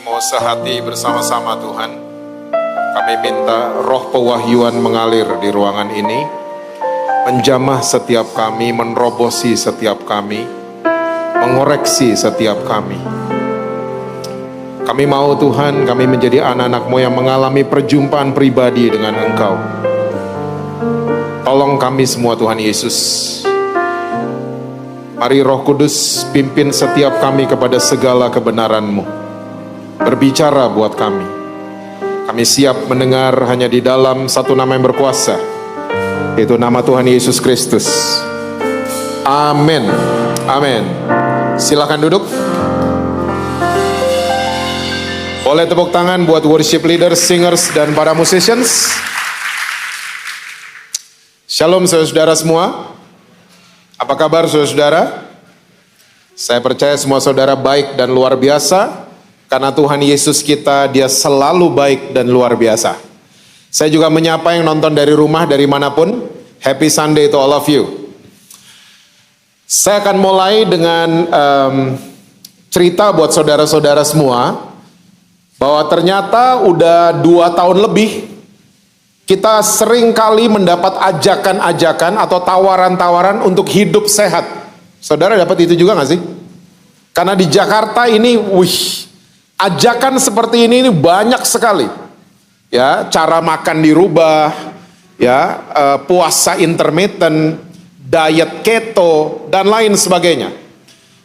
mau sehati bersama-sama Tuhan. Kami minta roh pewahyuan mengalir di ruangan ini, menjamah setiap kami, menerobosi setiap kami, mengoreksi setiap kami. Kami mau Tuhan, kami menjadi anak-anak-Mu yang mengalami perjumpaan pribadi dengan Engkau. Tolong kami semua Tuhan Yesus. Mari Roh Kudus pimpin setiap kami kepada segala kebenaran-Mu. Berbicara buat kami. Kami siap mendengar hanya di dalam satu nama yang berkuasa, yaitu nama Tuhan Yesus Kristus. Amin. Amin. Silakan duduk. Boleh tepuk tangan buat worship leaders, singers, dan para musicians. Shalom saudara-saudara semua. Apa kabar saudara-saudara? Saya percaya semua saudara baik dan luar biasa, karena Tuhan Yesus kita, Dia selalu baik dan luar biasa. Saya juga menyapa yang nonton dari rumah, dari manapun. Happy Sunday to all of you. Saya akan mulai dengan cerita buat saudara-saudara semua, bahwa ternyata udah 2 tahun lebih kita sering kali mendapat ajakan-ajakan atau tawaran-tawaran untuk hidup sehat. Saudara dapat itu juga gak sih? Karena di Jakarta ini, ajakan seperti ini banyak sekali. Ya, cara makan dirubah, ya, puasa intermittent, diet keto, dan lain sebagainya.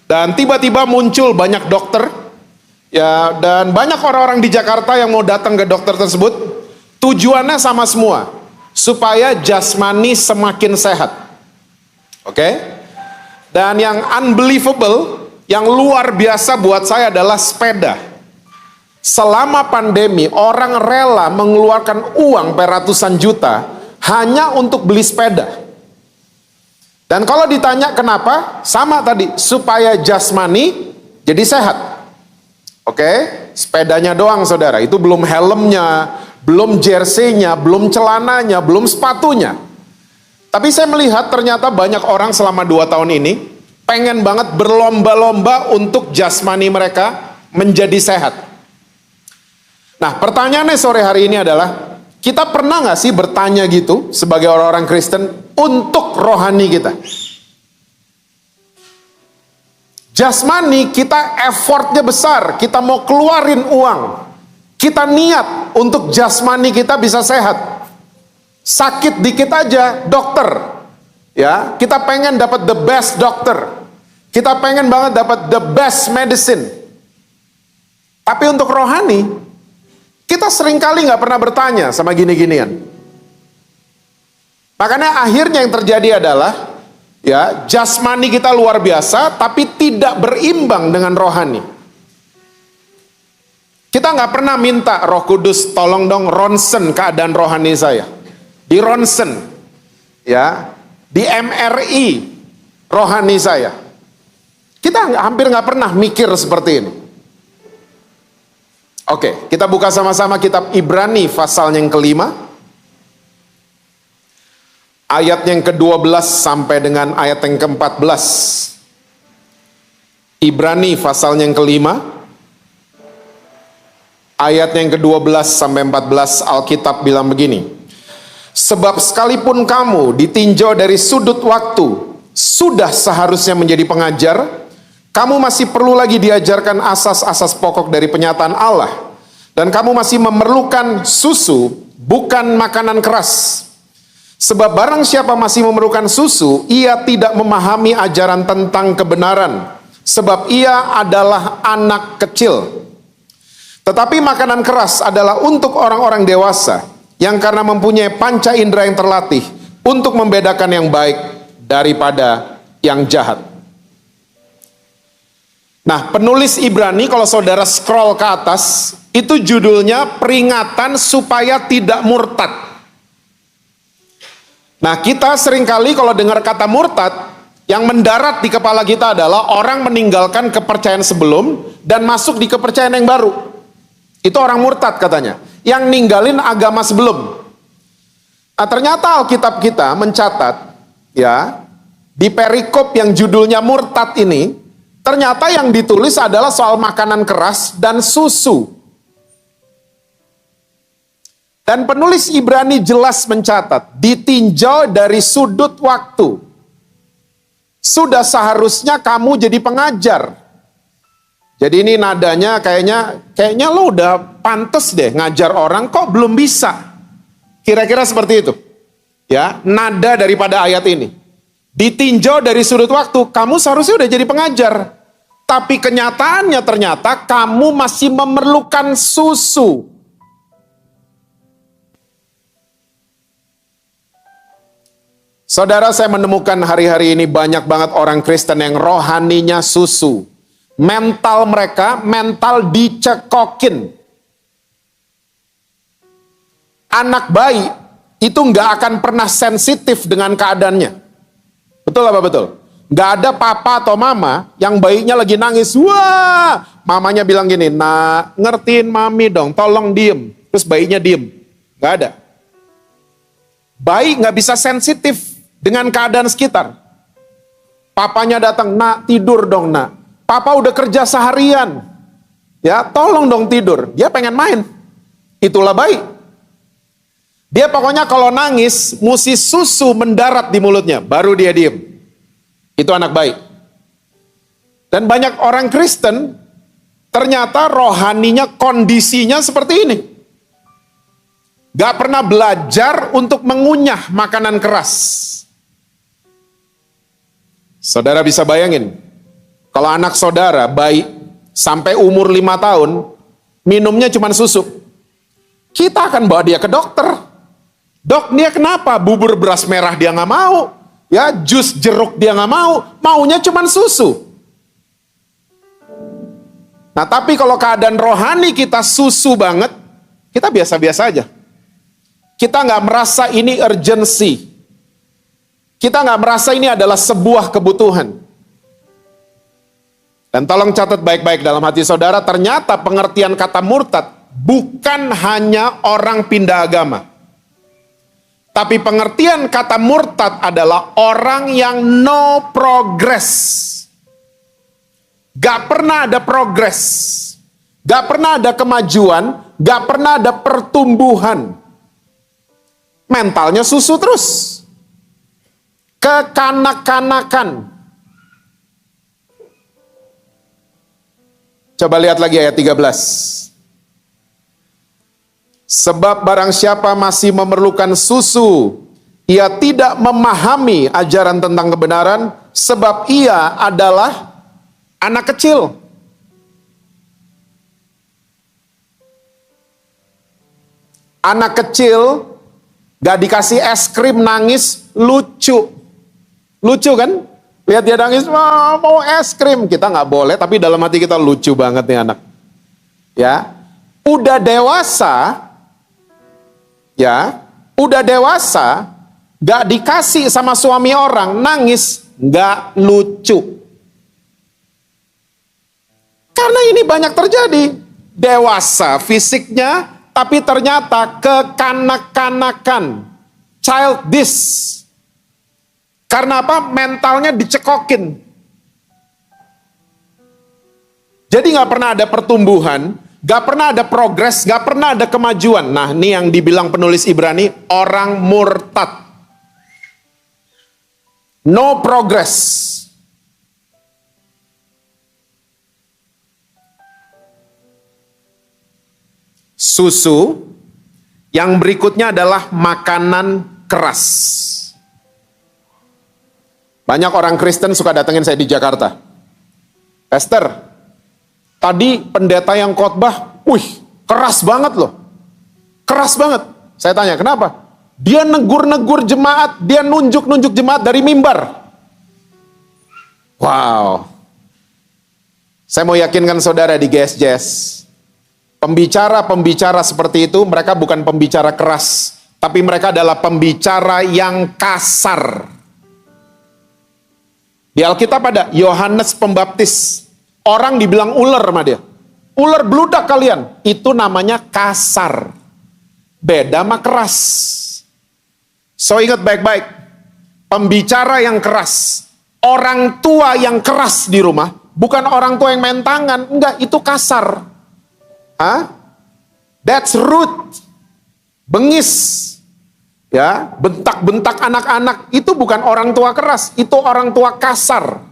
Dan tiba-tiba muncul banyak dokter, ya, dan banyak orang-orang di Jakarta yang mau datang ke dokter tersebut. Tujuannya sama semua, supaya jasmani semakin sehat. Oke? Dan yang unbelievable, yang luar biasa buat saya adalah sepeda. Selama pandemi, orang rela mengeluarkan uang ratusan juta hanya untuk beli sepeda. Dan kalau ditanya kenapa, sama tadi, supaya jasmani jadi sehat. Oke? Sepedanya doang saudara, itu belum helmnya, belum jersey-nya, belum celananya, belum sepatunya. Tapi saya melihat ternyata banyak orang selama 2 tahun ini pengen banget berlomba-lomba untuk jasmani mereka menjadi sehat. Nah, pertanyaannya sore hari ini adalah, kita pernah gak sih bertanya gitu sebagai orang-orang Kristen untuk rohani kita? Jasmani kita effortnya besar, kita mau keluarin uang, kita niat untuk jasmani kita bisa sehat. Sakit dikit aja, dokter. Ya, kita pengen dapat the best dokter. Kita pengen banget dapat the best medicine. Tapi untuk rohani, kita seringkali nggak pernah bertanya sama gini-ginian. Makanya akhirnya yang terjadi adalah, ya, jasmani kita luar biasa, tapi tidak berimbang dengan rohani. Kita nggak pernah minta Roh Kudus, tolong dong ronsen keadaan rohani saya. Di ronsen, ya, di MRI rohani saya. Kita hampir nggak pernah mikir seperti ini. Oke, kita buka sama-sama kitab Ibrani pasal yang ke-5. Ayat yang ke-12 sampai dengan ayat yang ke-14. Ibrani pasal yang ke-5. Ayat yang ke-12 sampai 14, Alkitab bilang begini. Sebab sekalipun kamu ditinjau dari sudut waktu, sudah seharusnya menjadi pengajar, kamu masih perlu lagi diajarkan asas-asas pokok dari penyataan Allah. Dan kamu masih memerlukan susu, bukan makanan keras. Sebab barang siapa masih memerlukan susu, ia tidak memahami ajaran tentang kebenaran. Sebab ia adalah anak kecil. Tetapi makanan keras adalah untuk orang-orang dewasa, yang karena mempunyai panca indera yang terlatih, untuk membedakan yang baik daripada yang jahat. Nah, penulis Ibrani, kalau saudara scroll ke atas, itu judulnya peringatan supaya tidak murtad. Nah, kita seringkali kalau dengar kata murtad, yang mendarat di kepala kita adalah orang meninggalkan kepercayaan sebelum dan masuk di kepercayaan yang baru. Itu orang murtad katanya, yang ninggalin agama sebelum. Nah, ternyata Alkitab kita mencatat, ya, di perikop yang judulnya murtad ini, Ternyata yang ditulis adalah soal makanan keras dan susu. Dan penulis Ibrani jelas mencatat, ditinjau dari sudut waktu. Sudah seharusnya kamu jadi pengajar. Jadi ini nadanya kayaknya lo udah pantes deh ngajar orang, kok belum bisa. Kira-kira seperti itu. Ya, nada daripada ayat ini. Ditinjau dari sudut waktu, kamu seharusnya udah jadi pengajar. Tapi kenyataannya ternyata kamu masih memerlukan susu. Saudara, saya menemukan hari-hari ini banyak banget orang Kristen yang rohaninya susu. Mental mereka, mental dicekokin. Anak bayi itu nggak akan pernah sensitif dengan keadaannya. Betul apa betul? Nggak ada papa atau mama yang bayinya lagi nangis. Wah, mamanya bilang gini, nah ngertiin mami dong, tolong diem. Terus bayinya diem. Nggak ada. Bayi nggak bisa sensitif dengan keadaan sekitar. Papanya datang, nak tidur dong nak. Papa udah kerja seharian. Ya, tolong dong tidur. Dia pengen main. Itulah bayi. Dia pokoknya kalau nangis, mesti susu mendarat di mulutnya, baru dia diem. Itu anak bayi. Dan banyak orang Kristen, ternyata rohaninya, kondisinya seperti ini. Gak pernah belajar untuk mengunyah makanan keras. Saudara bisa bayangin, kalau anak saudara bayi sampai umur 5 tahun, minumnya cuma susu. Kita akan bawa dia ke dokter. Dok, dia kenapa? Bubur beras merah dia nggak mau. Ya, jus jeruk dia nggak mau. Maunya cuma susu. Nah, tapi kalau keadaan rohani kita susu banget, kita biasa-biasa aja. Kita nggak merasa ini urgency. Kita nggak merasa ini adalah sebuah kebutuhan. Dan tolong catat baik-baik dalam hati saudara, ternyata pengertian kata murtad bukan hanya orang pindah agama. Tapi pengertian kata murtad adalah orang yang no progress. Gak pernah ada progress. Gak pernah ada kemajuan. Gak pernah ada pertumbuhan. Mentalnya susu terus. Kekanak-kanakan. Coba lihat lagi ayat 13. Sebab barang siapa masih memerlukan susu, ia tidak memahami ajaran tentang kebenaran, sebab ia adalah anak kecil. Anak kecil gak dikasih es krim nangis, lucu. Lucu kan? Lihat dia nangis, mau es krim. Kita gak boleh, tapi dalam hati kita lucu banget nih anak. Ya, udah dewasa, gak dikasih sama suami orang, nangis, gak lucu. Karena ini banyak terjadi. Dewasa fisiknya, tapi ternyata kekanak-kanakan. Childish. Karena apa? Mentalnya dicekokin. Jadi gak pernah ada pertumbuhan, gak pernah ada progres, gak pernah ada kemajuan. Nah, ini yang dibilang penulis Ibrani, orang murtad. No progress. Susu. Yang berikutnya adalah makanan keras. Banyak orang Kristen suka datengin saya di Jakarta. Pastor, tadi pendeta yang khotbah, keras banget loh. Keras banget. Saya tanya, kenapa? Dia negur-negur jemaat, dia nunjuk-nunjuk jemaat dari mimbar. Wow. Saya mau yakinkan saudara di GSJS, pembicara-pembicara seperti itu, mereka bukan pembicara keras, tapi mereka adalah pembicara yang kasar. Di Alkitab ada Yohanes Pembaptis. Orang dibilang ular sama dia. Ular bludak kalian. Itu namanya kasar. Beda sama keras. So ingat baik-baik. Pembicara yang keras. Orang tua yang keras di rumah. bukan orang tua yang main tangan, enggak, itu kasar. Hah? That's rude. Bengis. Ya, bentak-bentak anak-anak itu bukan orang tua keras, itu orang tua kasar.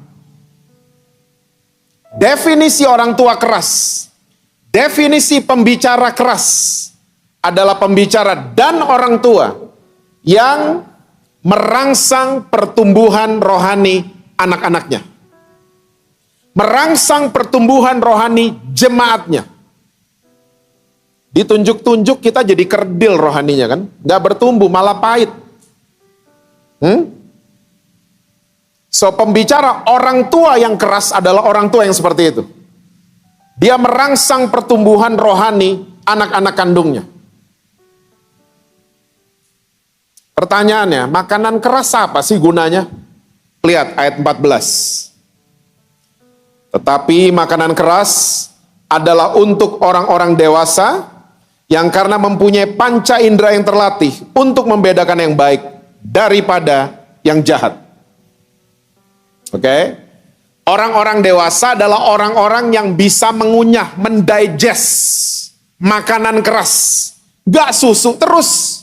Definisi orang tua keras, definisi pembicara keras adalah pembicara dan orang tua yang merangsang pertumbuhan rohani anak-anaknya. Merangsang pertumbuhan rohani jemaatnya. Ditunjuk-tunjuk kita jadi kerdil rohaninya kan. Gak bertumbuh, malah pahit. So pembicara orang tua yang keras adalah orang tua yang seperti itu. Dia merangsang pertumbuhan rohani anak-anak kandungnya. Pertanyaannya, makanan keras apa sih gunanya? Lihat ayat 14. Tetapi makanan keras adalah untuk orang-orang dewasa yang karena mempunyai panca indera yang terlatih untuk membedakan yang baik daripada yang jahat. Oke? Orang-orang dewasa adalah orang-orang yang bisa mengunyah, mendigest makanan keras. Gak susu terus.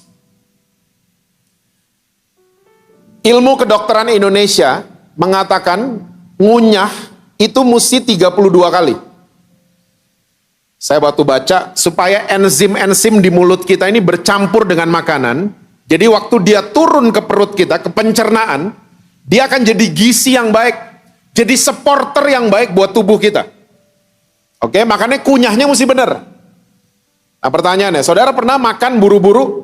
Ilmu kedokteran Indonesia mengatakan ngunyah itu mesti 32 kali. Saya waktu baca, supaya enzim-enzim di mulut kita ini bercampur dengan makanan, jadi waktu dia turun ke perut kita, ke pencernaan, dia akan jadi gizi yang baik, jadi supporter yang baik buat tubuh kita. Oke, makanya kunyahnya mesti benar. Nah pertanyaannya, saudara pernah makan buru-buru?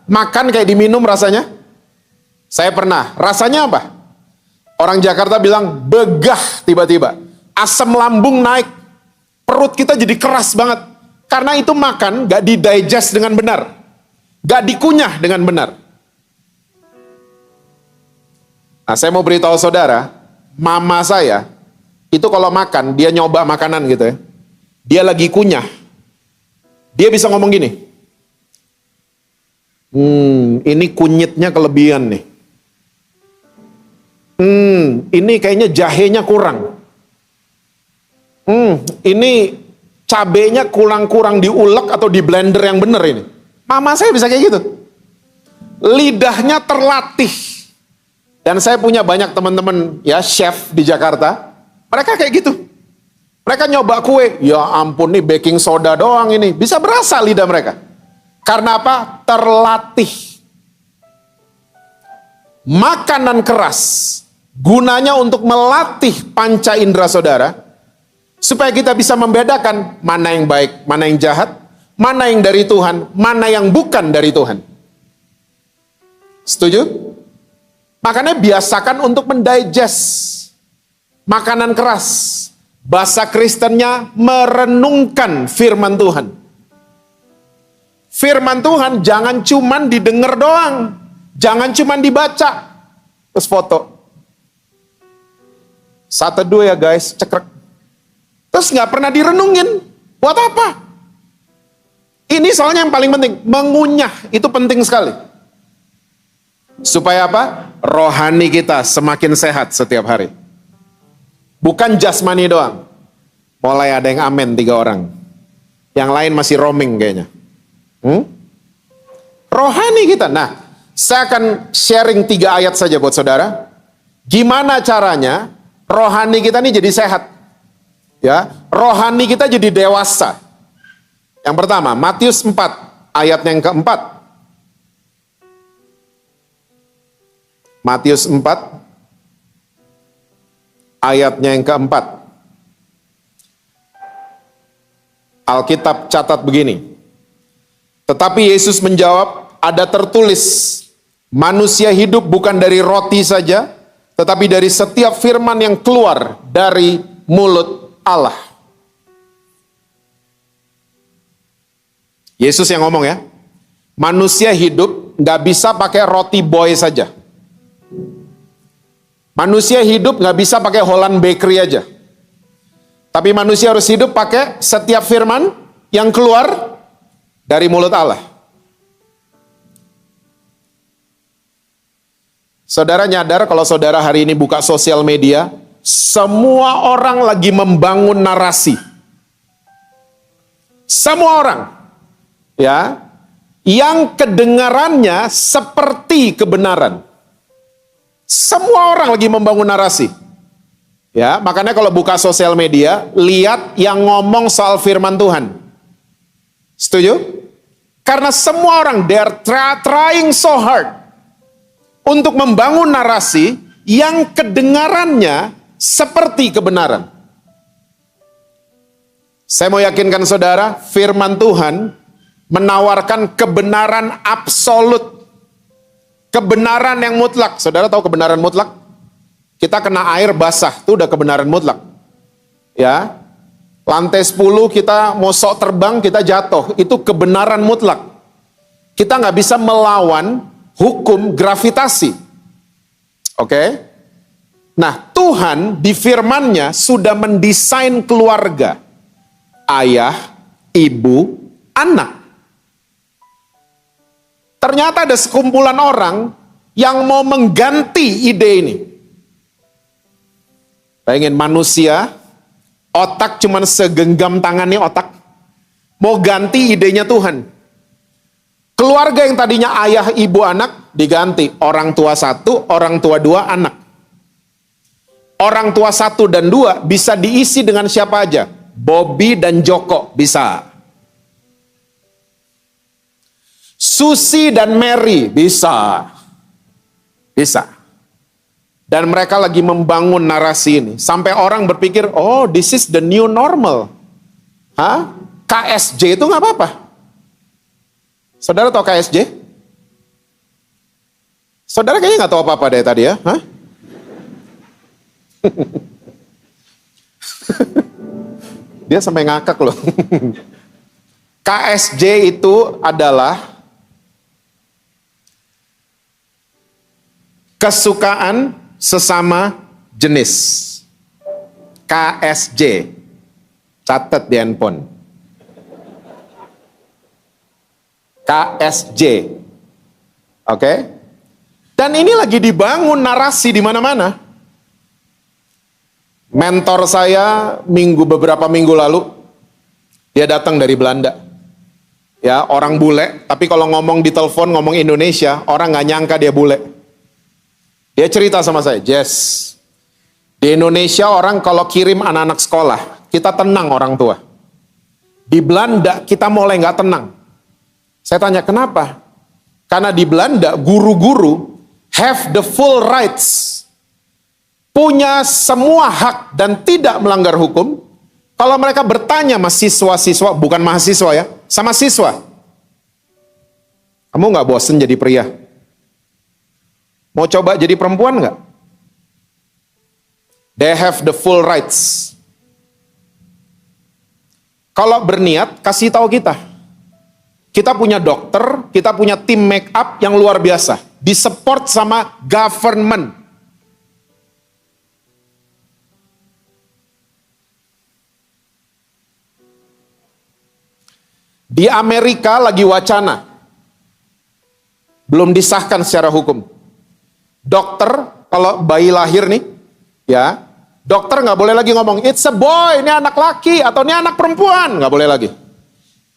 Makan kayak diminum rasanya? Saya pernah. Rasanya apa? Orang Jakarta bilang begah tiba-tiba. Asam lambung naik. Perut kita jadi keras banget. Karena itu makan gak didigest dengan benar. Gak dikunyah dengan benar. Nah saya mau beritahu saudara, mama saya, itu kalau makan, dia nyoba makanan gitu ya. Dia lagi kunyah. Dia bisa ngomong gini. Ini kunyitnya kelebihan nih. Ini kayaknya jahenya kurang. Ini cabenya kurang diulek atau di blender yang bener ini. Mama saya bisa kayak gitu. Lidahnya terlatih. Dan saya punya banyak teman-teman ya chef di Jakarta. Mereka kayak gitu. Mereka nyoba kue. Ya ampun nih baking soda doang ini. Bisa berasa lidah mereka. Karena apa? Terlatih. Makanan keras gunanya untuk melatih panca indera saudara, supaya kita bisa membedakan mana yang baik, mana yang jahat, mana yang dari Tuhan, mana yang bukan dari Tuhan. Setuju? Makanya biasakan untuk mendigest makanan keras. Bahasa Kristennya merenungkan firman Tuhan. Firman Tuhan jangan cuman didengar doang. Jangan cuman dibaca. Terus foto. 1, 2 ya guys, cekrek. Terus gak pernah direnungin. Buat apa? Ini soalnya yang paling penting. Mengunyah, itu penting sekali. Supaya apa? Rohani kita semakin sehat setiap hari. Bukan jasmani doang. Mulai ada yang amen 3 orang. Yang lain masih roaming kayaknya. Rohani kita. Nah, saya akan sharing 3 ayat saja buat saudara. Gimana caranya rohani kita ini jadi sehat? Ya, rohani kita jadi dewasa. Yang pertama, Matius 4 ayat yang keempat. Matius 4 ayatnya yang keempat. Alkitab catat begini. Tetapi Yesus menjawab, ada tertulis, manusia hidup bukan dari roti saja, tetapi dari setiap firman yang keluar dari mulut Allah. Yesus yang ngomong ya, manusia hidup gak bisa pakai roti boy saja. Manusia hidup gak bisa pakai Holland Bakery aja. Tapi manusia harus hidup pakai setiap firman yang keluar dari mulut Allah. Saudara nyadar kalau saudara hari ini buka sosial media, semua orang lagi membangun narasi. Semua orang, ya, yang kedengarannya seperti kebenaran. Semua orang lagi membangun narasi. Ya, makanya kalau buka sosial media, lihat yang ngomong soal firman Tuhan. Setuju? Karena semua orang, they are trying so hard untuk membangun narasi yang kedengarannya seperti kebenaran. Saya mau yakinkan saudara, firman Tuhan menawarkan kebenaran absolut. Kebenaran yang mutlak. Saudara tahu kebenaran mutlak? Kita kena air basah, itu udah kebenaran mutlak. Ya. Lantai 10 kita mau sok terbang, kita jatuh. Itu kebenaran mutlak. Kita nggak bisa melawan hukum gravitasi. Oke? Nah, Tuhan di firman-Nya sudah mendesain keluarga. Ayah, ibu, anak. Ternyata ada sekumpulan orang yang mau mengganti ide ini. Bayangin manusia, otak cuman segenggam tangannya otak, mau ganti idenya Tuhan. Keluarga yang tadinya ayah, ibu, anak, diganti orang tua satu, orang tua dua, anak. Orang tua satu dan dua bisa diisi dengan siapa aja. Bobby dan Joko bisa. Susi dan Mary bisa. Bisa. Dan mereka lagi membangun narasi ini. Sampai orang berpikir, oh this is the new normal. Hah? KSJ itu gak apa-apa. Saudara tahu KSJ? Saudara kayaknya gak tahu apa-apa deh tadi ya. Hah? Dia sampai ngakak loh. KSJ itu adalah kesukaan sesama jenis. KSJ. Catat di handphone. KSJ. Oke? Dan ini lagi dibangun narasi di mana-mana. Mentor saya beberapa minggu lalu, dia datang dari Belanda. Ya, orang bule, tapi kalau ngomong di telepon, ngomong Indonesia, orang nggak nyangka dia bule. Dia cerita sama saya, Jess, di Indonesia orang kalau kirim anak-anak sekolah, kita tenang orang tua. Di Belanda kita mulai nggak tenang. Saya tanya, kenapa? Karena di Belanda guru-guru have the full rights. Punya semua hak dan tidak melanggar hukum. Kalau mereka bertanya sama siswa-siswa, bukan mahasiswa ya, sama siswa. Kamu nggak bosen jadi pria? Mau coba jadi perempuan nggak? They have the full rights. Kalau berniat, kasih tahu kita. Kita punya dokter, kita punya tim make up yang luar biasa. Disupport sama government. Di Amerika lagi wacana. Belum disahkan secara hukum. Dokter, kalau bayi lahir nih, ya, dokter nggak boleh lagi ngomong, it's a boy, ini anak laki, atau ini anak perempuan. Nggak boleh lagi.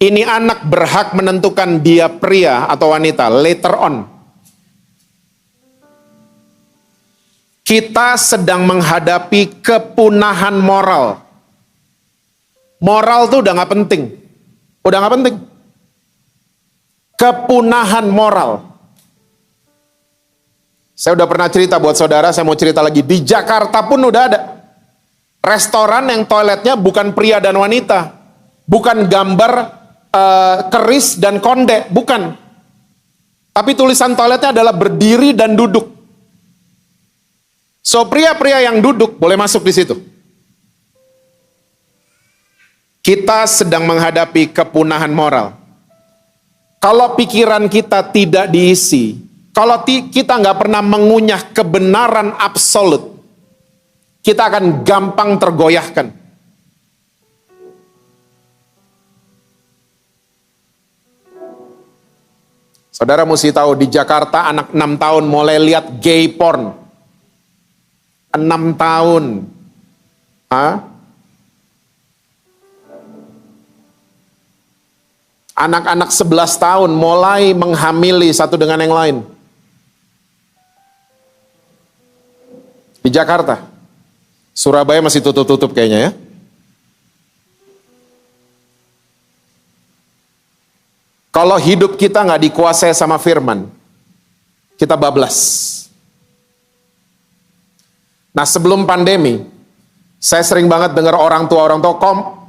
Ini anak berhak menentukan dia pria atau wanita, later on. Kita sedang menghadapi kepunahan moral. Moral tuh udah nggak penting. Udah nggak penting. Kepunahan moral. Saya udah pernah cerita buat saudara, saya mau cerita lagi. Di Jakarta pun udah ada. Restoran yang toiletnya bukan pria dan wanita. Bukan gambar keris dan konde, bukan. Tapi tulisan toiletnya adalah berdiri dan duduk. So pria-pria yang duduk boleh masuk di situ. Kita sedang menghadapi kepunahan moral. Kalau pikiran kita tidak diisi, kalau kita nggak pernah mengunyah kebenaran absolut, kita akan gampang tergoyahkan. Saudara mesti tahu, di Jakarta anak 6 tahun mulai lihat gay porn. 6 tahun. Anak-anak 11 tahun mulai menghamili satu dengan yang lain. Di Jakarta. Surabaya masih tutup-tutup kayaknya ya. Kalau hidup kita nggak dikuasai sama firman, kita bablas. Nah, sebelum pandemi, saya sering banget dengar orang tua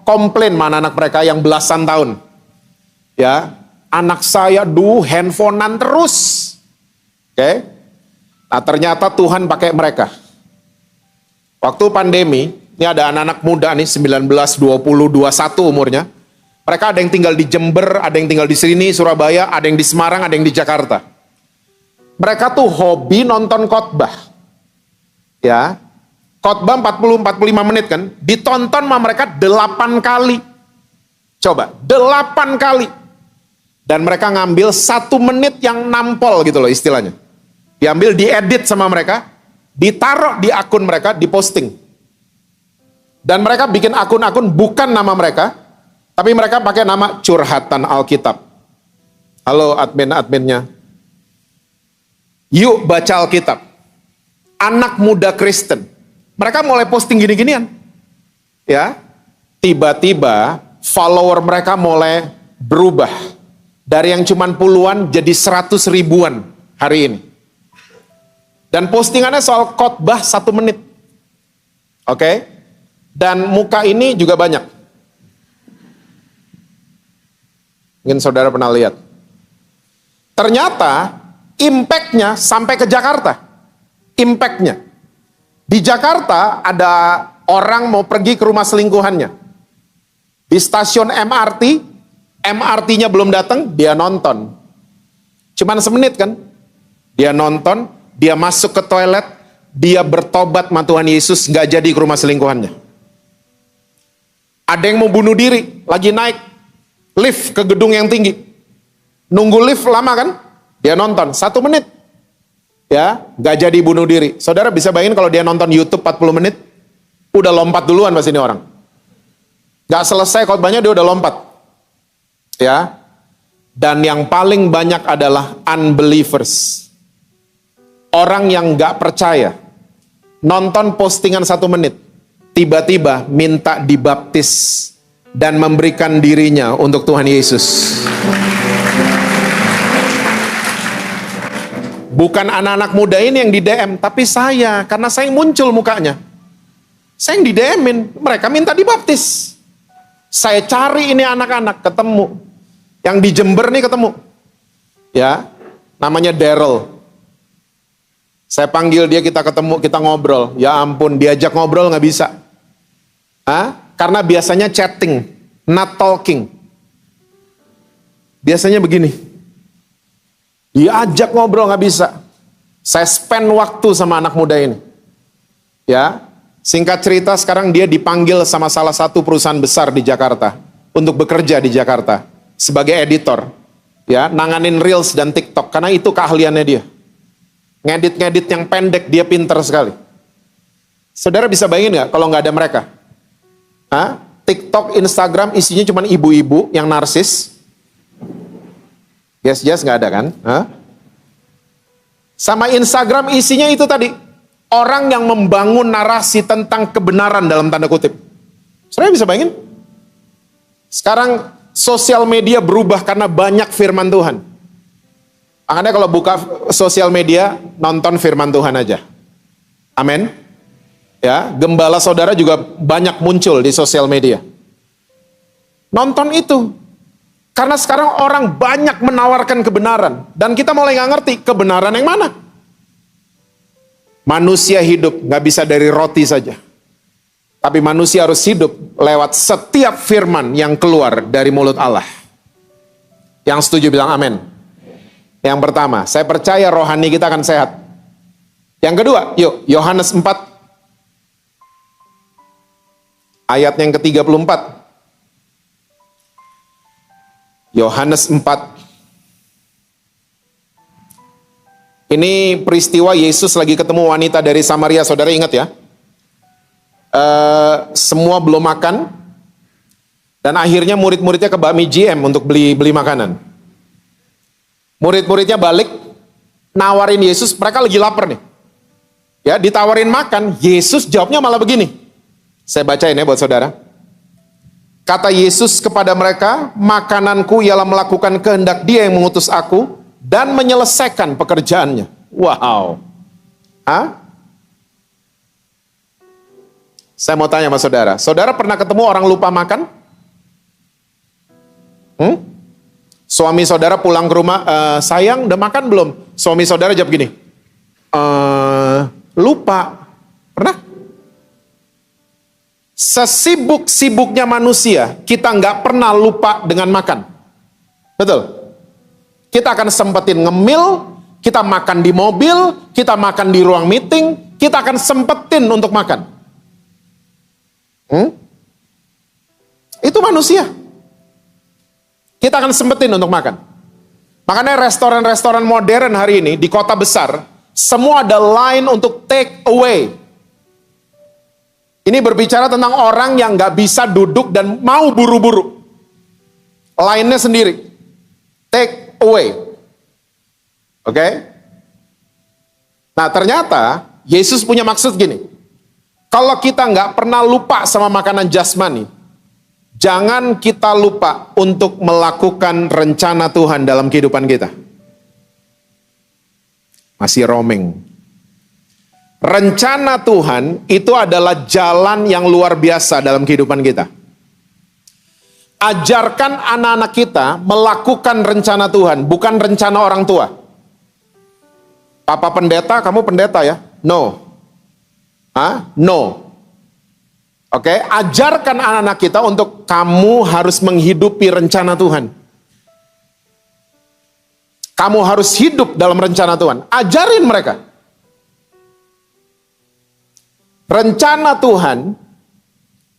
komplain sama anak mereka yang belasan tahun. Ya, anak saya handphonean terus. Oke. Nah, ternyata Tuhan pakai mereka. Waktu pandemi, ini ada anak-anak muda nih, 19, 20, 21 umurnya. Mereka ada yang tinggal di Jember, ada yang tinggal di sini, Surabaya, ada yang di Semarang, ada yang di Jakarta. Mereka tuh hobi nonton khotbah. Ya. Khotbah 40-45 menit kan, ditonton sama mereka 8 kali. Coba, 8 kali. Dan mereka ngambil 1 menit yang nampol gitu loh istilahnya. Diambil, diedit sama mereka, ditaruh di akun mereka, diposting. Dan mereka bikin akun-akun bukan nama mereka, tapi mereka pakai nama Curhatan Alkitab. Halo admin-adminnya. Yuk baca Alkitab. Anak muda Kristen. Mereka mulai posting gini-ginian. Ya. Tiba-tiba follower mereka mulai berubah. Dari yang cuman puluhan jadi 100 ribuan hari ini. Dan postingannya soal khotbah 1 menit. Oke. Dan muka ini juga banyak. Mungkin saudara pernah lihat. Ternyata impact-nya sampai ke Jakarta. Impact-nya. Di Jakarta ada orang mau pergi ke rumah selingkuhannya. Di stasiun MRT, MRT-nya belum datang, dia nonton. Cuman semenit kan? Dia nonton, dia masuk ke toilet, dia bertobat sama Tuhan Yesus, gak jadi ke rumah selingkuhannya. Ada yang mau bunuh diri, lagi naik lift ke gedung yang tinggi. Nunggu lift lama kan? Dia nonton 1 menit. Ya, gak jadi bunuh diri. Saudara bisa bayangin kalau dia nonton YouTube 40 menit, udah lompat duluan pas ini orang. Gak selesai khotbahnya dia udah lompat. Ya. Dan yang paling banyak adalah unbelievers. Orang yang gak percaya. Nonton postingan 1 menit. Tiba-tiba minta dibaptis. Dan memberikan dirinya untuk Tuhan Yesus. Bukan anak-anak muda ini yang di DM, tapi saya, karena saya muncul mukanya. Saya yang di DM-in, mereka minta dibaptis. Saya cari ini anak-anak, ketemu. Yang di Jember nih ketemu. Ya, namanya Daryl. Saya panggil dia, kita ketemu, kita ngobrol. Ya ampun, diajak ngobrol nggak bisa. Karena biasanya chatting, not talking. Biasanya begini. Diajak ngobrol nggak bisa. Saya spend waktu sama anak muda ini. Ya, singkat cerita sekarang dia dipanggil sama salah satu perusahaan besar di Jakarta untuk bekerja di Jakarta sebagai editor. Ya, nanganin Reels dan TikTok karena itu keahliannya dia. Ngedit-ngedit yang pendek dia pinter sekali. Saudara bisa bayangin nggak kalau nggak ada mereka? TikTok, Instagram isinya cuma ibu-ibu yang narsis. Yes, nggak ada kan? Sama Instagram isinya itu tadi. Orang yang membangun narasi tentang kebenaran dalam tanda kutip. Saudara bisa bayangin? Sekarang sosial media berubah karena banyak firman Tuhan. Makanya kalau buka sosial media, nonton firman Tuhan aja. Amin. Ya, gembala saudara juga banyak muncul di sosial media. Nonton itu. Karena sekarang orang banyak menawarkan kebenaran. Dan kita mulai nggak ngerti kebenaran yang mana. Manusia hidup nggak bisa dari roti saja. Tapi manusia harus hidup lewat setiap firman yang keluar dari mulut Allah. Yang setuju bilang amin. Yang pertama, saya percaya rohani kita akan sehat. Yang kedua, yuk Yohanes 4 ayat yang ke-34. Yohanes 4. Ini peristiwa Yesus lagi ketemu wanita dari Samaria, saudara ingat ya? semua belum makan, dan akhirnya murid-muridnya ke bakmi GM untuk beli makanan. Murid-muridnya balik, nawarin Yesus, mereka lagi lapar nih. Ya, ditawarin makan, Yesus jawabnya malah begini. Saya bacain ya buat saudara. Kata Yesus kepada mereka, makananku ialah melakukan kehendak Dia yang mengutus aku dan menyelesaikan pekerjaannya. Wow. Hah? Saya mau tanya sama saudara. Saudara pernah ketemu orang lupa makan? Suami saudara pulang ke rumah, sayang udah makan belum? Suami saudara jawab gini, lupa. Pernah? Sesibuk-sibuknya manusia, kita nggak pernah lupa dengan makan. Betul? Kita akan sempetin ngemil, kita makan di mobil, kita makan di ruang meeting, kita akan sempetin untuk makan. Itu manusia. Kita akan sempetin untuk makan. Makanya restoran-restoran modern hari ini di kota besar, semua ada line untuk take away. Ini berbicara tentang orang yang nggak bisa duduk dan mau buru-buru. Line-nya sendiri. Take away. Oke? Nah, ternyata Yesus punya maksud gini. Kalau kita nggak pernah lupa sama makanan jasmani, jangan kita lupa untuk melakukan rencana Tuhan dalam kehidupan kita. Masih roaming. Rencana Tuhan itu adalah jalan yang luar biasa dalam kehidupan kita. Ajarkan anak-anak kita melakukan rencana Tuhan, bukan rencana orang tua. Papa pendeta, kamu pendeta ya? No. No. Oke, ajarkan anak-anak kita untuk kamu harus menghidupi rencana Tuhan. Kamu harus hidup dalam rencana Tuhan. Ajarin mereka. Rencana Tuhan,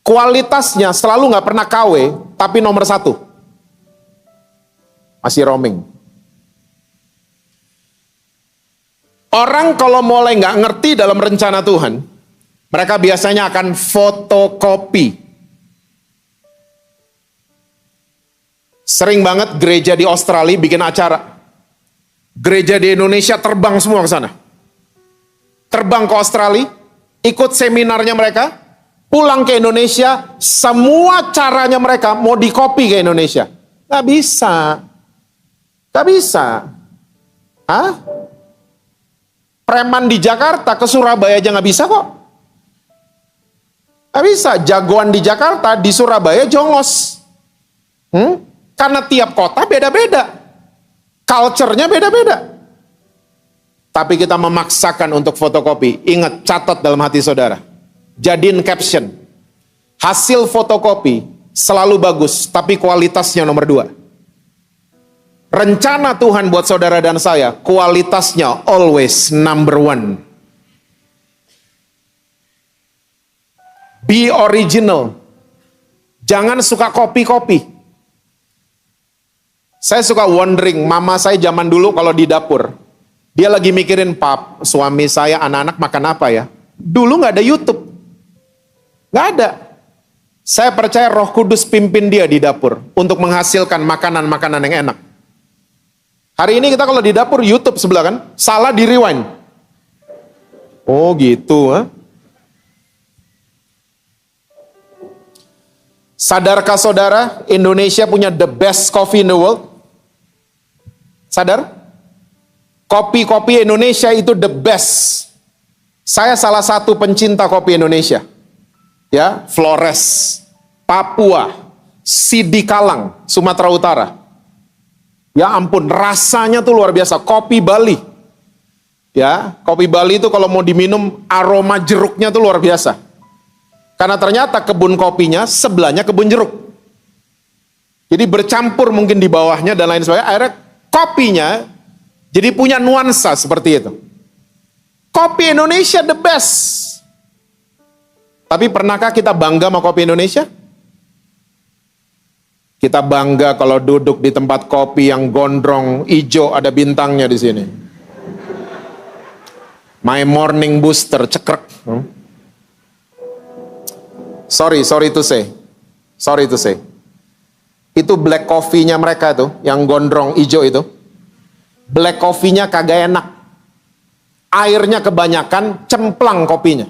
kualitasnya selalu nggak pernah KW, tapi nomor 1. Masih roaming. Orang kalau mulai nggak ngerti dalam rencana Tuhan, mereka biasanya akan fotokopi. Sering banget gereja di Australia bikin acara. Gereja di Indonesia terbang semua ke sana. Terbang ke Australia, ikut seminarnya mereka, pulang ke Indonesia, semua caranya mereka mau dikopi ke Indonesia. Nggak bisa. Nggak bisa. Hah? Preman di Jakarta ke Surabaya aja nggak bisa kok. Nggak bisa. Jagoan di Jakarta, di Surabaya jongos. Karena tiap kota beda-beda. Culture-nya beda-beda. Tapi kita memaksakan untuk fotokopi. Ingat, catat dalam hati saudara. Jadiin caption. Hasil fotokopi selalu bagus, tapi kualitasnya nomor 2. Rencana Tuhan buat saudara dan saya, kualitasnya always number 1. Be original. Jangan suka copy-copy. Saya suka wondering, mama saya zaman dulu kalau di dapur, dia lagi mikirin, pap, suami saya, anak-anak makan apa ya? Dulu nggak ada YouTube. Nggak ada. Saya percaya Roh Kudus pimpin dia di dapur untuk menghasilkan makanan-makanan yang enak. Hari ini kita kalau di dapur YouTube sebelah kan, salah di rewind. Oh gitu. Sadarkah saudara, Indonesia punya the best coffee in the world? Sadar? Kopi-kopi Indonesia itu the best. Saya salah satu pencinta kopi Indonesia. Ya, Flores, Papua, Sidikalang, Sumatera Utara. Ya ampun, rasanya tuh luar biasa. Kopi Bali. Ya, kopi Bali itu kalau mau diminum aroma jeruknya tuh luar biasa. Karena ternyata kebun kopinya sebelahnya kebun jeruk. Jadi bercampur mungkin di bawahnya dan lain sebagainya. Akhirnya kopinya jadi punya nuansa seperti itu. Kopi Indonesia the best. Tapi pernahkah kita bangga sama kopi Indonesia? Kita bangga kalau duduk di tempat kopi yang gondrong, hijau, ada bintangnya di sini. My morning booster, cekrek. Sorry to say. Sorry to say. Itu black coffee-nya mereka tuh, yang gondrong hijau itu. Black coffee-nya kagak enak. Airnya kebanyakan, cemplang kopinya.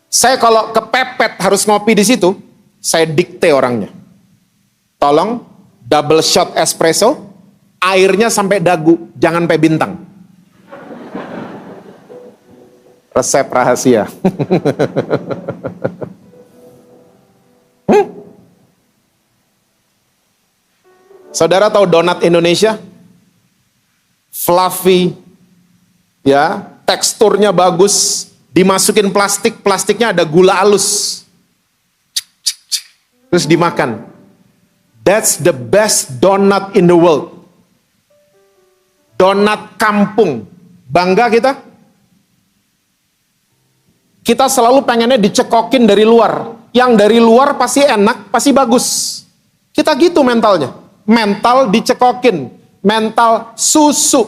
Saya kalau kepepet harus ngopi di situ, saya dikte orangnya. Tolong double shot espresso, airnya sampai dagu, jangan sampai bintang. Resep rahasia. Saudara tahu donat Indonesia? Fluffy, ya, teksturnya bagus, dimasukin plastik, plastiknya ada gula halus. Terus dimakan. That's the best donut in the world. Donat kampung. Bangga kita? Kita selalu pengennya dicekokin dari luar. Yang dari luar pasti enak, pasti bagus. Kita gitu mentalnya. Mental dicekokin. Mental susu.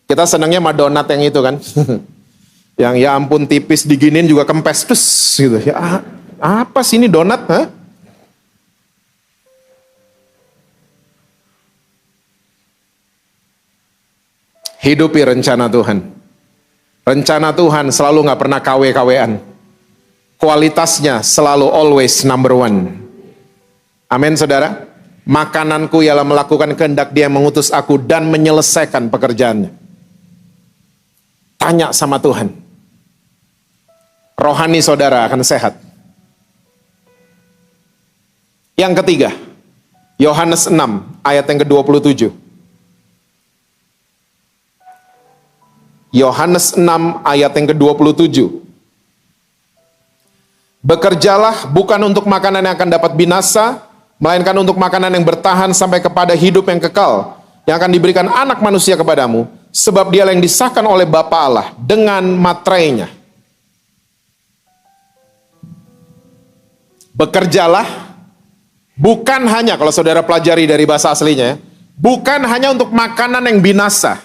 Kita senangnya sama donat yang itu kan. Yang ya ampun tipis diginin juga kempes. Terus gitu. Ya, apa sih ini donat? Hah? Hidupi rencana Tuhan. Rencana Tuhan selalu gak pernah KW-KWan. Kualitasnya selalu always number one. Amin saudara. Makananku ialah melakukan kehendak Dia yang mengutus aku dan menyelesaikan pekerjaannya. Tanya sama Tuhan. Rohani saudara akan sehat. Yang ketiga, Yohanes 6 ayat yang ke-27. Yohanes 6 ayat yang ke-27. Bekerjalah bukan untuk makanan yang akan dapat binasa, melainkan untuk makanan yang bertahan sampai kepada hidup yang kekal, yang akan diberikan anak manusia kepadamu, sebab Dialah yang disahkan oleh Bapa Allah dengan materainya. Bekerjalah bukan hanya, kalau saudara pelajari dari bahasa aslinya, bukan hanya untuk makanan yang binasa,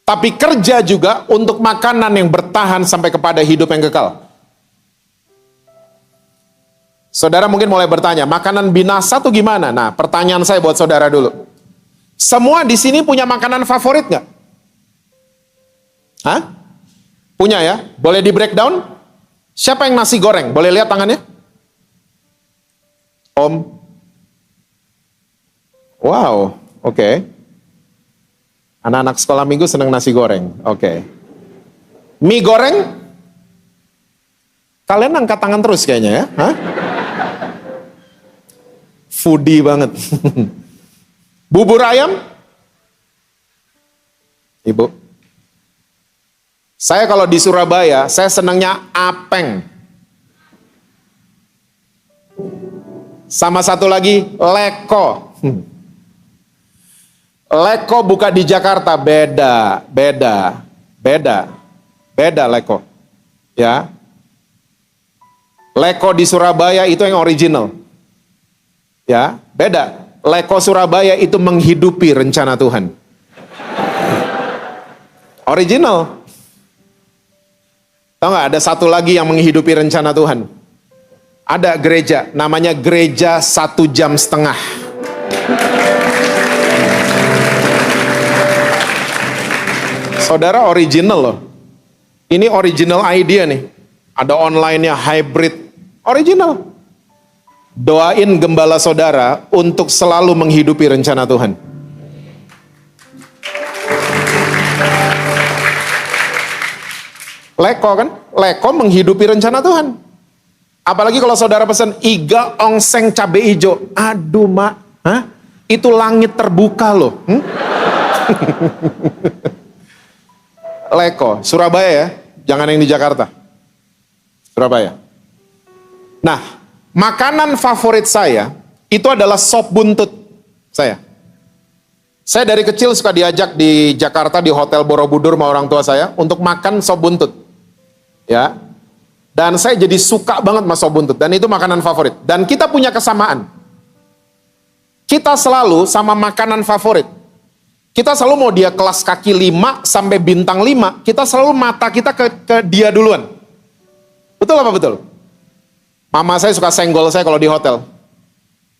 tapi kerja juga untuk makanan yang bertahan sampai kepada hidup yang kekal. Saudara mungkin mulai bertanya, makanan binasa tuh gimana? Nah, pertanyaan saya buat saudara dulu. Semua di sini punya makanan favorit nggak? Hah? Punya ya? Boleh di breakdown? Siapa yang nasi goreng? Boleh lihat tangannya? Om. Wow, oke. Anak-anak sekolah minggu senang nasi goreng. Oke. Mie goreng? Kalian angkat tangan terus kayaknya ya? Hah? Foodie banget. Bubur ayam? Ibu. Saya kalau di Surabaya, saya senangnya apeng. Sama satu lagi, leko. Leko buka di Jakarta, beda leko. Ya. Leko di Surabaya itu yang original. Ya, beda. Leko Surabaya itu menghidupi rencana Tuhan. Original. Tahu nggak, ada satu lagi yang menghidupi rencana Tuhan. Ada gereja, namanya Gereja 1,5 Jam. Saudara original loh. Ini original idea nih. Ada online-nya, hybrid. Original. Doain gembala saudara untuk selalu menghidupi rencana Tuhan. Leko kan? Leko menghidupi rencana Tuhan. Apalagi kalau saudara pesan iga ongseng cabe ijo. Aduh mak, hah? Itu langit terbuka loh. Leko, Surabaya ya, jangan yang di Jakarta. Surabaya. Nah, makanan favorit saya itu adalah sop buntut. Saya dari kecil suka diajak di Jakarta di Hotel Borobudur sama orang tua saya untuk makan sop buntut. Ya. Dan saya jadi suka banget sama sop buntut dan itu makanan favorit. Dan kita punya kesamaan. Kita selalu sama makanan favorit. Kita selalu mau dia kelas kaki 5 sampai bintang 5, kita selalu mata kita ke dia duluan. Betul apa betul? Mama saya suka senggol saya kalau di hotel.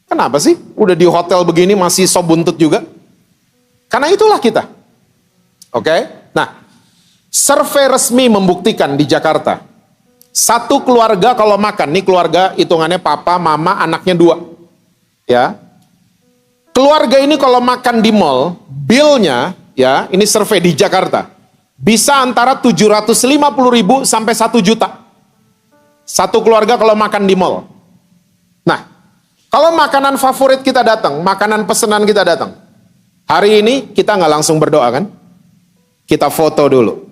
Kenapa sih? Udah di hotel begini masih so buntut juga? Karena itulah kita. Oke? Nah, survei resmi membuktikan di Jakarta, satu keluarga kalau makan, nih keluarga hitungannya papa, mama, anaknya 2. Ya. Keluarga ini kalau makan di mall, bill-nya, ya, ini survei di Jakarta, bisa antara 750.000 sampai 1 juta. Satu keluarga kalau makan di mall. Nah, kalau makanan favorit kita datang, makanan pesanan kita datang, hari ini kita nggak langsung berdoa kan? Kita foto dulu.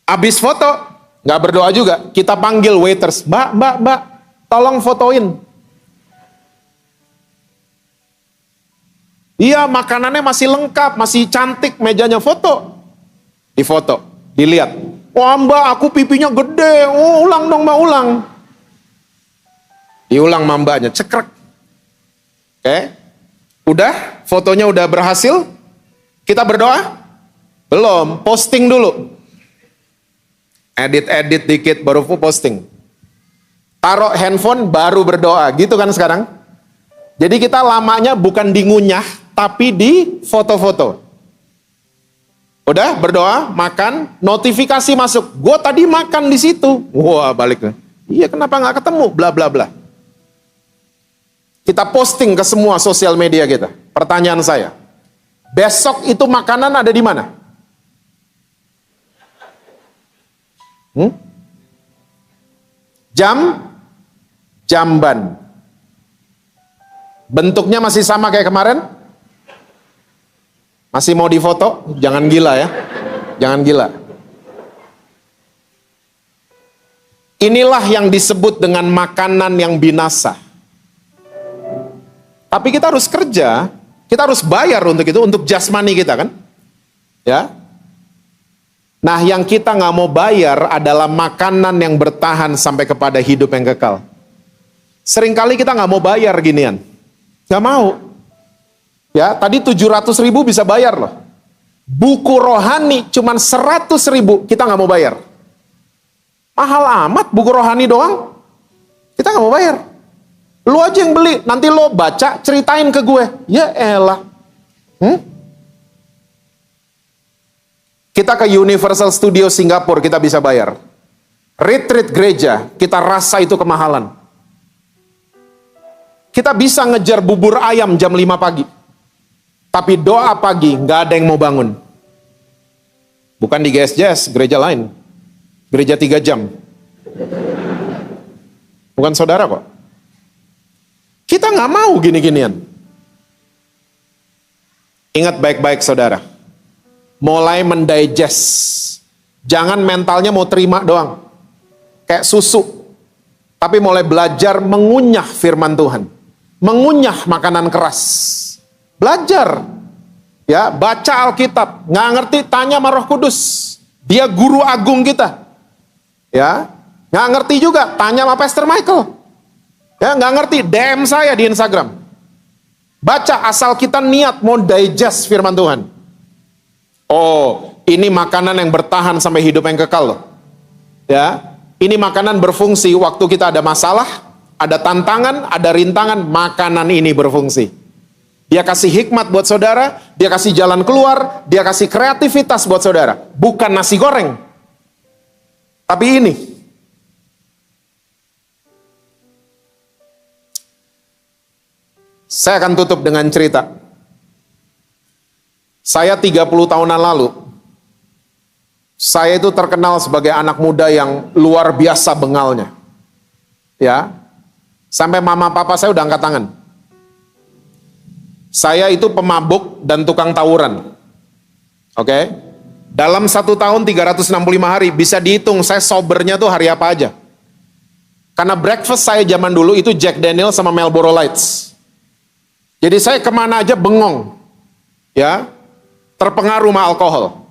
Habis foto, nggak berdoa juga, kita panggil waiters, mbak, tolong fotoin. Iya, makanannya masih lengkap, masih cantik, mejanya foto. Difoto, dilihat. Wah mbak, aku pipinya gede. Oh, ulang dong mbak, ulang. Diulang sama mbaknya, cekrek. Oke, udah, fotonya udah berhasil. Kita berdoa? Belum, posting dulu. Edit dikit, baru posting. Taruh handphone, baru berdoa. Gitu kan sekarang? Jadi kita lamanya bukan di ngunyah, tapi di foto-foto. Udah berdoa, makan, notifikasi masuk. Gue tadi makan di situ. Wah, balik. Iya, kenapa nggak ketemu? Bla bla bla. Kita posting ke semua sosial media kita. Pertanyaan saya, besok itu makanan ada di mana? Jamban. Bentuknya masih sama kayak kemarin? Masih mau difoto? Jangan gila ya. Jangan gila. Inilah yang disebut dengan makanan yang binasa. Tapi kita harus kerja, kita harus bayar untuk itu, untuk jasmani kita kan? Ya. Nah, yang kita nggak mau bayar adalah makanan yang bertahan sampai kepada hidup yang kekal. Seringkali kita nggak mau bayar ginian. Nggak mau. Ya, tadi 700.000 bisa bayar loh. Buku rohani cuman 100.000, kita nggak mau bayar. Mahal amat buku rohani doang. Kita nggak mau bayar. Lu aja yang beli, nanti lo baca, ceritain ke gue. Ya elah. Kita ke Universal Studio Singapura, kita bisa bayar. Retreat gereja, kita rasa itu kemahalan. Kita bisa ngejar bubur ayam jam 5 pagi. Tapi doa pagi, nggak ada yang mau bangun. Bukan di GSJS, gereja lain. Gereja 3 jam. Bukan saudara kok. Kita nggak mau gini-ginian. Ingat baik-baik saudara. Mulai mendigest. Jangan mentalnya mau terima doang. Kayak susu. Tapi mulai belajar mengunyah firman Tuhan. Mengunyah makanan keras. Belajar. Ya, baca Alkitab. Nggak ngerti, tanya sama Roh Kudus. Dia guru agung kita. Ya, nggak ngerti juga, tanya sama Pastor Michael. Ya, nggak ngerti, DM saya di Instagram. Baca, asal kita niat mau digest firman Tuhan. Oh, ini makanan yang bertahan sampai hidup yang kekal loh. Ya, ini makanan berfungsi waktu kita ada masalah, ada tantangan, ada rintangan, makanan ini berfungsi. Dia kasih hikmat buat saudara, dia kasih jalan keluar, dia kasih kreativitas buat saudara. Bukan nasi goreng. Tapi ini. Saya akan tutup dengan cerita. Saya 30 tahunan lalu, saya itu terkenal sebagai anak muda yang luar biasa bengalnya. Ya. Sampai mama papa saya udah angkat tangan. Saya itu pemabuk dan tukang tawuran. Oke? Dalam 1 tahun 365 hari, bisa dihitung saya sobernya tuh hari apa aja. Karena breakfast saya zaman dulu itu Jack Daniel sama Marlboro Lights. Jadi saya kemana aja bengong. Ya, terpengaruh sama alkohol.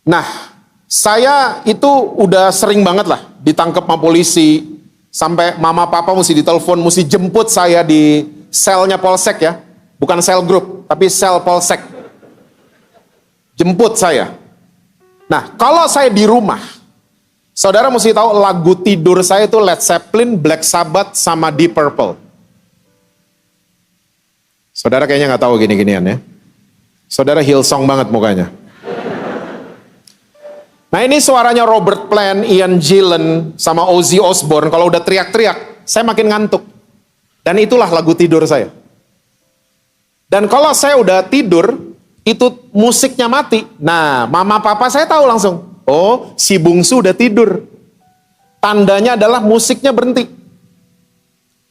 Nah, saya itu udah sering banget lah ditangkap sama polisi. Sampai mama papa mesti ditelepon, mesti jemput saya di selnya Polsek ya, bukan sel grup, tapi sel Polsek. Jemput saya. Nah, kalau saya di rumah, saudara mesti tahu lagu tidur saya itu Led Zeppelin, Black Sabbath, sama Deep Purple. Saudara kayaknya nggak tahu gini-ginian ya. Saudara Hillsong banget mukanya. Nah ini suaranya Robert Plant, Ian Gillan, sama Ozzy Osbourne. Kalau udah teriak-teriak, saya makin ngantuk. Dan itulah lagu tidur saya. Dan kalau saya udah tidur, itu musiknya mati. Nah, mama papa saya tahu langsung. Oh, si bungsu udah tidur. Tandanya adalah musiknya berhenti.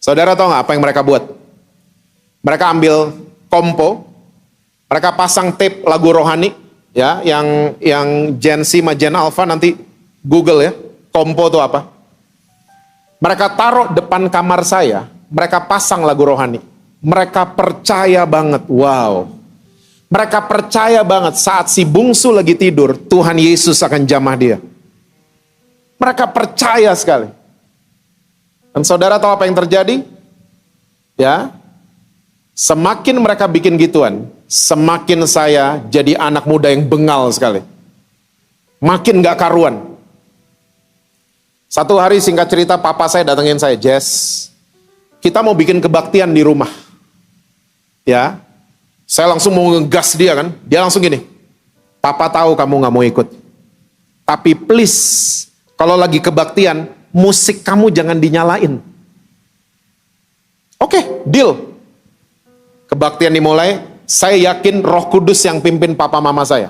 Saudara tahu nggak apa yang mereka buat? Mereka ambil kompo, mereka pasang tape lagu rohani, ya, yang Gen Z sama Gen Alpha nanti Google ya, kompo itu apa? Mereka taruh depan kamar saya, mereka pasang lagu rohani. Mereka percaya banget, wow. Mereka percaya banget saat si bungsu lagi tidur, Tuhan Yesus akan jamah dia. Mereka percaya sekali. Dan saudara tahu apa yang terjadi? Ya, semakin mereka bikin gituan, semakin saya jadi anak muda yang bengal sekali. Makin gak karuan. Satu hari singkat cerita, papa saya datengin saya, Jess, kita mau bikin kebaktian di rumah. Ya, saya langsung mau ngegas dia kan. Dia langsung gini, papa tahu kamu gak mau ikut. Tapi please, kalau lagi kebaktian, musik kamu jangan dinyalain. Oke, deal. Kebaktian dimulai, saya yakin Roh Kudus yang pimpin papa mama saya.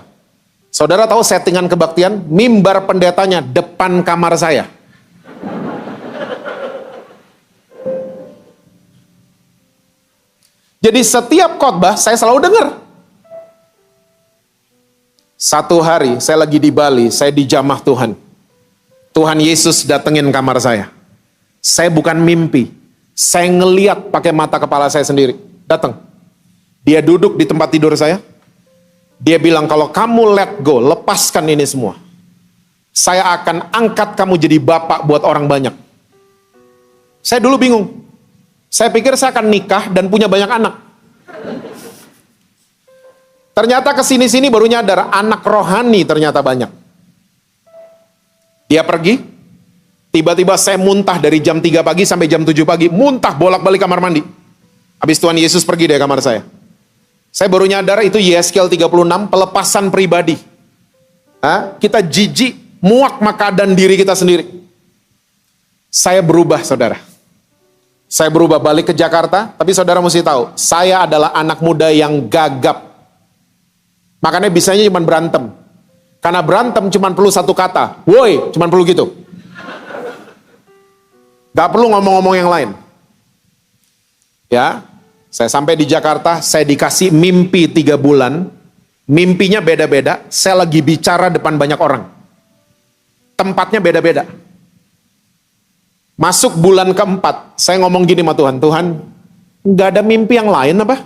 Saudara tahu settingan kebaktian? Mimbar pendetanya depan kamar saya. Jadi setiap khotbah saya selalu dengar. Satu hari saya lagi di Bali, saya dijamah Tuhan. Tuhan Yesus datengin kamar saya. Saya bukan mimpi. Saya ngeliat pakai mata kepala saya sendiri. Datang. Dia duduk di tempat tidur saya. Dia bilang, kalau kamu let go, lepaskan ini semua, saya akan angkat kamu jadi bapak buat orang banyak. Saya dulu bingung. Saya pikir saya akan nikah dan punya banyak anak. Ternyata kesini-sini baru nyadar, anak rohani ternyata banyak. Dia pergi, tiba-tiba saya muntah dari jam 3 pagi sampai jam 7 pagi, muntah bolak-balik kamar mandi. Habis Tuhan Yesus pergi dari kamar saya. Saya baru nyadar itu Yeskel 36, pelepasan pribadi. Kita jijik, muak makadan diri kita sendiri. Saya berubah, saudara. Saya berubah balik ke Jakarta, tapi saudara mesti tahu, saya adalah anak muda yang gagap. Makanya bisanya cuma berantem. Karena berantem cuma perlu satu kata, woi, cuma perlu gitu. Gak perlu ngomong-ngomong yang lain. Ya, saya sampai di Jakarta, saya dikasih mimpi 3 bulan. Mimpinya beda-beda, saya lagi bicara depan banyak orang. Tempatnya beda-beda. Masuk bulan keempat, saya ngomong gini sama Tuhan, Tuhan, gak ada mimpi yang lain apa?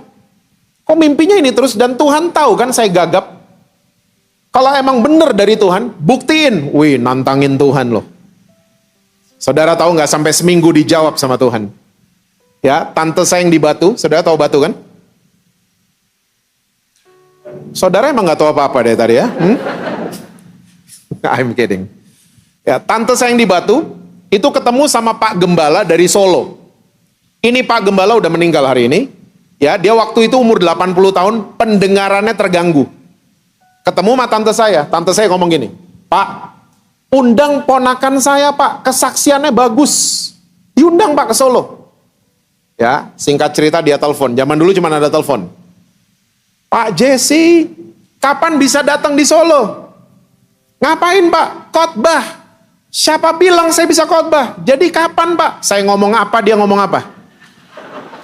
Kok mimpinya ini terus? Dan Tuhan tahu kan saya gagap. Kalau emang bener dari Tuhan, buktiin. Wih, nantangin Tuhan loh. Saudara tahu gak, sampai seminggu dijawab sama Tuhan. Ya, tante saya yang di Batu, saudara tahu Batu kan? Saudara emang gak tahu apa-apa deh tadi ya? I'm kidding. Ya, tante saya yang di Batu, itu ketemu sama Pak Gembala dari Solo. Ini Pak Gembala udah meninggal hari ini. Ya, dia waktu itu umur 80 tahun, pendengarannya terganggu. Ketemu sama tante saya ngomong gini, Pak, undang ponakan saya Pak, kesaksiannya bagus. Diundang Pak ke Solo. Ya, singkat cerita dia telepon, zaman dulu cuma ada telepon. Pak Jesse, kapan bisa datang di Solo? Ngapain Pak? Khotbah. Siapa bilang saya bisa khotbah? Jadi kapan Pak? Saya ngomong apa, dia ngomong apa?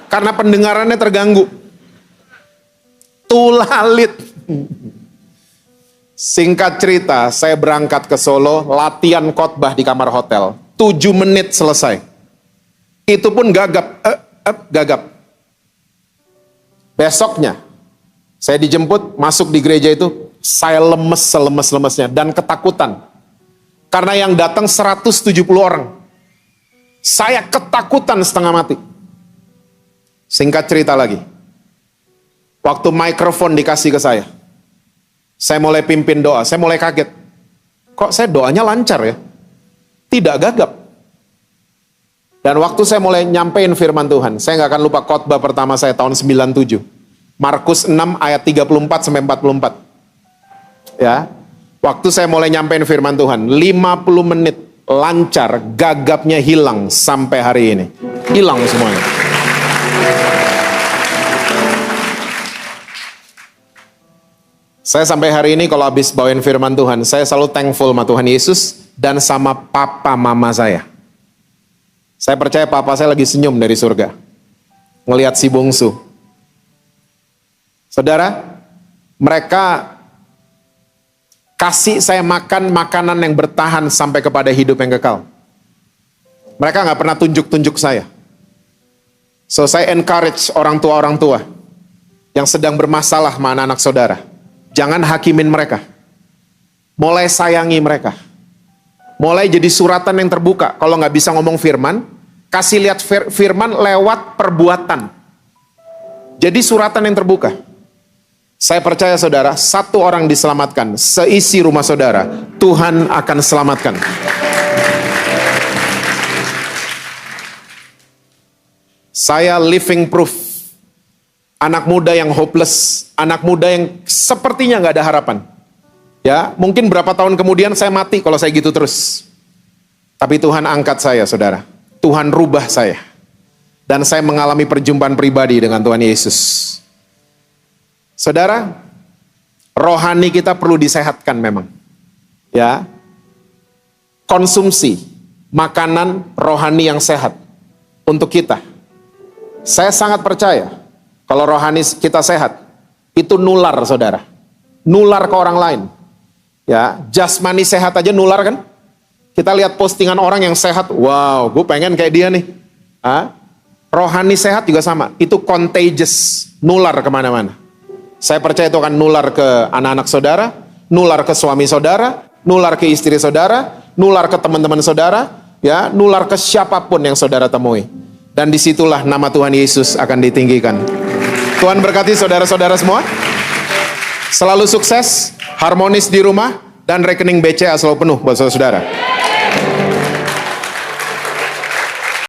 Karena pendengarannya terganggu. Tulalit. Singkat cerita, saya berangkat ke Solo, latihan khotbah di kamar hotel. 7 menit selesai. Itu pun gagap. Gagap. Besoknya, saya dijemput, masuk di gereja itu, saya lemes selemes-lemesnya, dan ketakutan. Karena yang datang 170 orang. Saya ketakutan setengah mati. Singkat cerita lagi, waktu mikrofon dikasih ke saya mulai pimpin doa, saya mulai kaget. Kok saya doanya lancar ya? Tidak gagap. Dan waktu saya mulai nyampein firman Tuhan, saya nggak akan lupa khotbah pertama saya tahun 97. Markus 6 ayat 34 sampai 44. Ya. Waktu saya mulai nyampein firman Tuhan, 50 menit lancar, gagapnya hilang sampai hari ini. Hilang semuanya. Saya sampai hari ini kalau habis bawain firman Tuhan, saya selalu thankful sama Tuhan Yesus dan sama papa mama saya. Saya percaya papa saya lagi senyum dari surga, ngelihat si bungsu. Saudara, mereka kasih saya makan makanan yang bertahan sampai kepada hidup yang kekal. Mereka nggak pernah tunjuk-tunjuk saya. So saya encourage orang tua yang sedang bermasalah sama anak-anak saudara. Jangan hakimin mereka. Mulai sayangi mereka. Mulai jadi suratan yang terbuka. Kalau nggak bisa ngomong firman, kasih lihat firman lewat perbuatan. Jadi suratan yang terbuka. Saya percaya saudara, satu orang diselamatkan, seisi rumah saudara, Tuhan akan selamatkan. Saya living proof. Anak muda yang hopeless, anak muda yang sepertinya nggak ada harapan. Ya, mungkin berapa tahun kemudian saya mati kalau saya gitu terus. Tapi Tuhan angkat saya, saudara. Tuhan rubah saya. Dan saya mengalami perjumpaan pribadi dengan Tuhan Yesus. Saudara, rohani kita perlu disehatkan memang. Ya. Konsumsi makanan rohani yang sehat untuk kita. Saya sangat percaya kalau rohani kita sehat, itu nular saudara. Nular ke orang lain. Ya, jasmani sehat aja nular kan? Kita lihat postingan orang yang sehat, wow, gue pengen kayak dia nih. Rohani sehat juga sama, itu contagious, nular kemana-mana. Saya percaya itu akan nular ke anak-anak saudara, nular ke suami saudara, nular ke istri saudara, nular ke teman-teman saudara, ya, nular ke siapapun yang saudara temui. Dan disitulah nama Tuhan Yesus akan ditinggikan. Tuhan berkati saudara-saudara semua. Selalu sukses, harmonis di rumah, dan rekening BCA selalu penuh buat saudara-saudara.